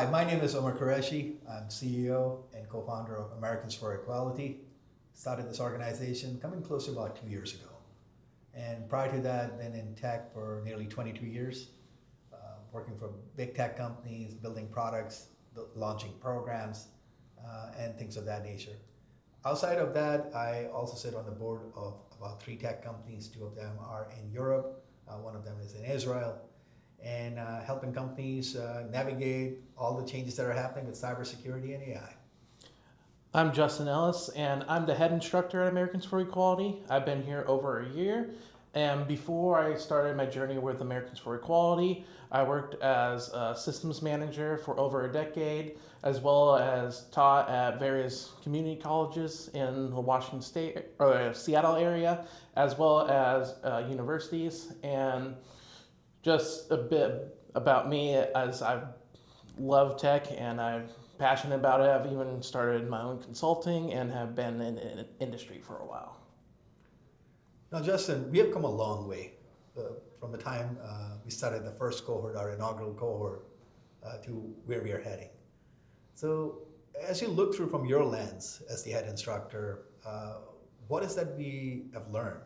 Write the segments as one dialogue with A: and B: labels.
A: Hi, my name is Omer I'm CEO and co-founder of Americans for Equality. Started this organization coming close to about 2 years ago. And prior to that, been in tech for nearly 22 years, working for big tech companies, building products, launching programs, and things of that nature. Outside of that, I also sit on the board of about 3 tech companies. 2 of them are in Europe, one of them is in Israel, and helping companies navigate all the changes that are happening with cybersecurity and AI.
B: I'm Justin Ellis, and I'm the head instructor at Americans for Equality. I've been here over a year, and before I started my journey with Americans for Equality, I worked as a systems manager for over a decade, as well as taught at various community colleges in the Washington State or Seattle area, as well as universities. And just a bit about me, as I love tech and I'm passionate about it. I've even started my own consulting and have been in industry for a while.
A: Now, Justin, we have come a long way from the time we started the first cohort, our inaugural cohort, to where we are heading. So, as you look through from your lens as the head instructor, what is that we have learned?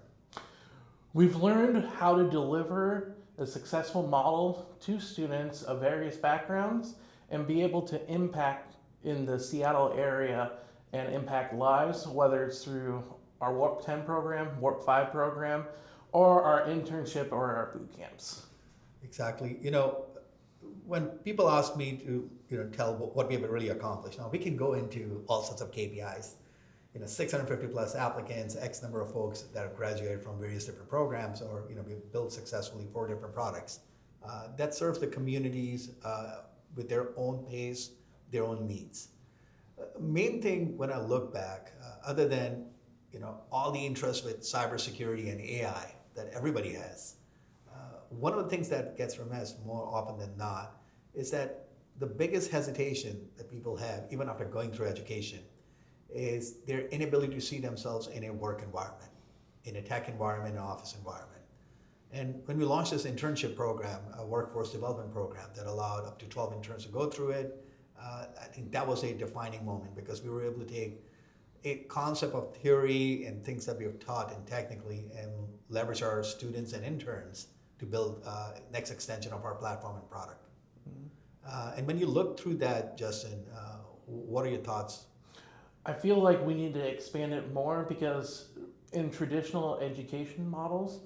B: We've learned how to deliver a successful model to students of various backgrounds and be able to impact in the Seattle area and impact lives, whether it's through our Warp 10 program, Warp 5 program, or our internship or our boot camps.
A: Exactly. When people ask me to tell what we have really accomplished, now we can go into all sorts of KPIs. 650 plus applicants, X number of folks that have graduated from various different programs, or we've built successfully 4 different products that serve the communities with their own pace, their own needs. Main thing when I look back, other than all the interest with cybersecurity and AI that everybody has, one of the things that gets remiss more often than not is that the biggest hesitation that people have, even after going through education, is their inability to see themselves in a work environment, in a tech environment, an office environment. And when we launched this internship program, a workforce development program that allowed up to 12 interns to go through it, I think that was a defining moment because we were able to take a concept of theory and things that we have taught and technically and leverage our students and interns to build next extension of our platform and product. And when you look through that, Justin, what are your thoughts?
B: I feel like we need to expand it more because in traditional education models,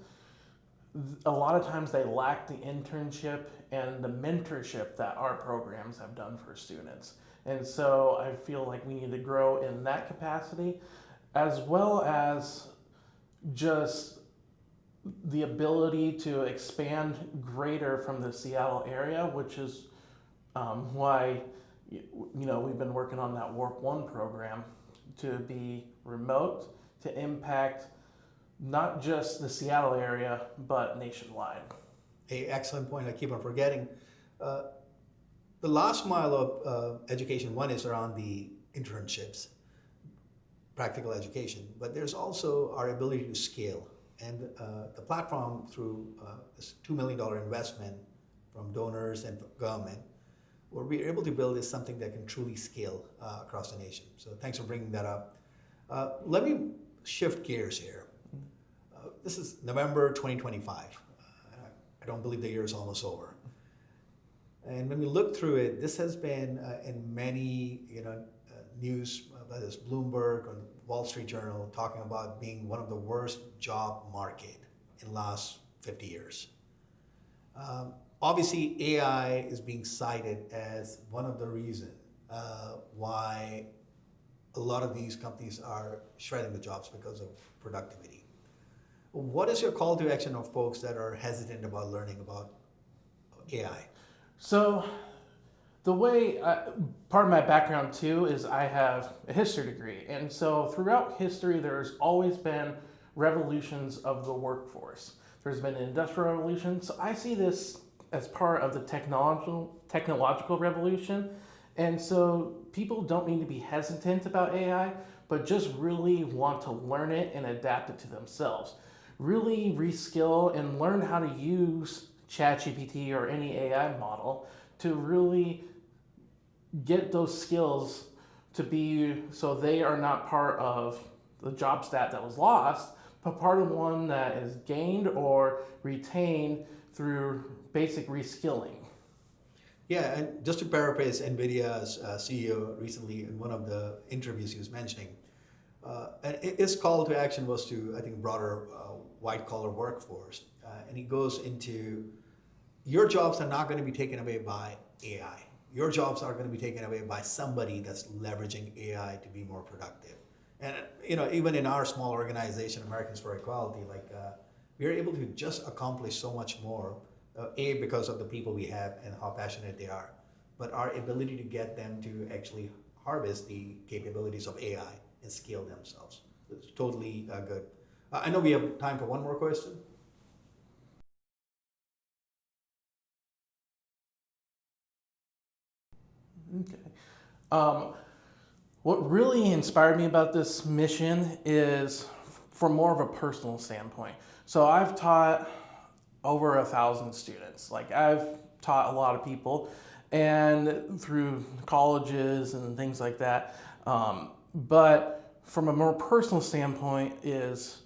B: a lot of times they lack the internship and the mentorship that our programs have done for students. And so I feel like we need to grow in that capacity, as well as just the ability to expand greater from the Seattle area, which is why we've been working on that Warp 1 program to be remote, to impact not just the Seattle area, but nationwide.
A: Hey, excellent point. I keep on forgetting. The last mile of education, one is around the internships, practical education, but there's also our ability to scale. And the platform, through this $2 million investment from donors and government, what we're able to build is something that can truly scale across the nation. So thanks for bringing that up. Let me shift gears here. This is November 2025. I don't believe the year is almost over. And when we look through it, this has been in many news, whether it's Bloomberg or Wall Street Journal, talking about being one of the worst job market in the last 50 years. Obviously, AI is being cited as one of the reasons why a lot of these companies are shredding the jobs because of productivity. What is your call to action of folks that are hesitant about learning about AI?
B: So the way, part of my background too is I have a history degree. And so throughout history, there's always been revolutions of the workforce. There's been an industrial revolution. So I see this as part of the technological revolution. And so people don't need to be hesitant about AI, but just really want to learn it and adapt it to themselves. Really reskill and learn how to use ChatGPT or any AI model to really get those skills to be so they are not part of the job stat that was lost, but part of one that is gained or retained through basic reskilling.
A: Yeah, and just to paraphrase NVIDIA's CEO recently in one of the interviews he was mentioning, and his call to action was to, I think, broader white collar workforce. And he goes into your jobs are not going to be taken away by AI. Your jobs are going to be taken away by somebody that's leveraging AI to be more productive. And even in our small organization, Americans for Equality, we are able to just accomplish so much more. Because of the people we have and how passionate they are, but our ability to get them to actually harvest the capabilities of AI and scale themselves. It's totally good. I know we have time for one more question.
B: Okay. What really inspired me about this mission is from more of a personal standpoint. So I've taught over 1,000 students. Like I've taught a lot of people, and through colleges and things like that. But from a more personal standpoint, is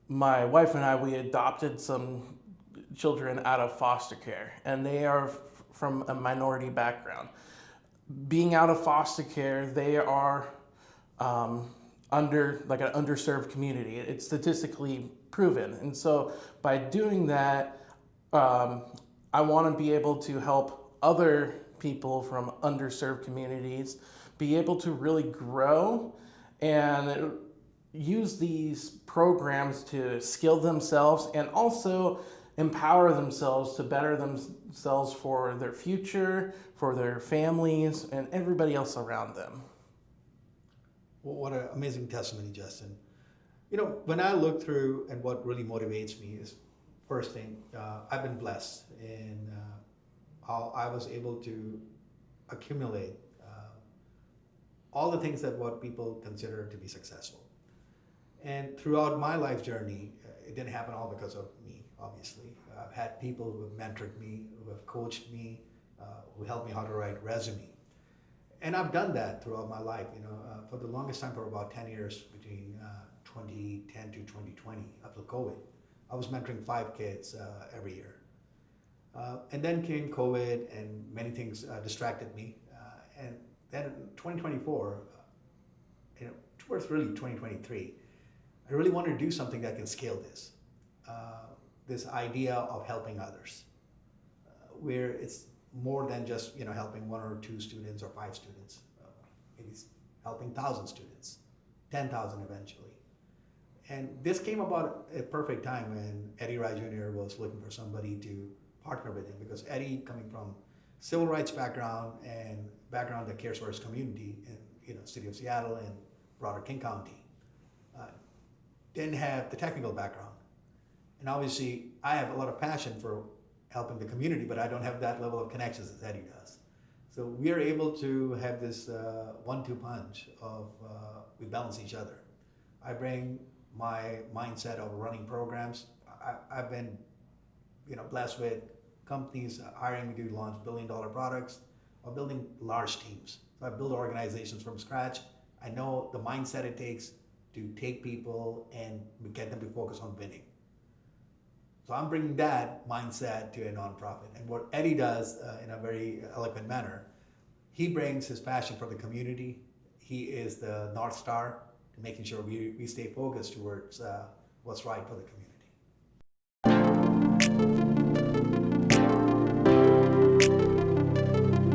B: my wife and I, we adopted some children out of foster care, and they are from a minority background. Being out of foster care, they are under like an underserved community. It's statistically proven, and so by doing that, I want to be able to help other people from underserved communities be able to really grow and use these programs to skill themselves and also empower themselves to better themselves for their future, for their families, and everybody else around them.
A: Well, what an amazing testimony, Justin. When I look through and what really motivates me is, first thing, I've been blessed in how I was able to accumulate all the things that what people consider to be successful. And throughout my life journey, it didn't happen all because of me, obviously. I've had people who have mentored me, who have coached me, who helped me how to write resume. And I've done that throughout my life, for the longest time, for about 10 years, between 2010 to 2020, up to COVID. I was mentoring 5 kids every year. And then came COVID and many things distracted me. And then in 2024, towards really 2023, I really wanted to do something that can scale this. This idea of helping others, where it's more than just helping 1 or 2 students or 5 students. Maybe helping 1,000 students, 10,000 eventually. And this came about at a perfect time when Eddie Rye Jr. was looking for somebody to partner with him, because Eddie, coming from civil rights background and background that cares for his community in city of Seattle and broader King County, didn't have the technical background. And obviously, I have a lot of passion for helping the community, but I don't have that level of connections as Eddie does. So we are able to have this 1-2 punch of we balance each other. I bring my mindset of running programs. I've been blessed with companies hiring me to launch billion-dollar products or building large teams. So I build organizations from scratch. I know the mindset it takes to take people and get them to focus on winning. So I'm bringing that mindset to a nonprofit. And what Eddie does in a very eloquent manner, he brings his passion for the community. He is the North Star to making sure we stay focused towards what's right for the community.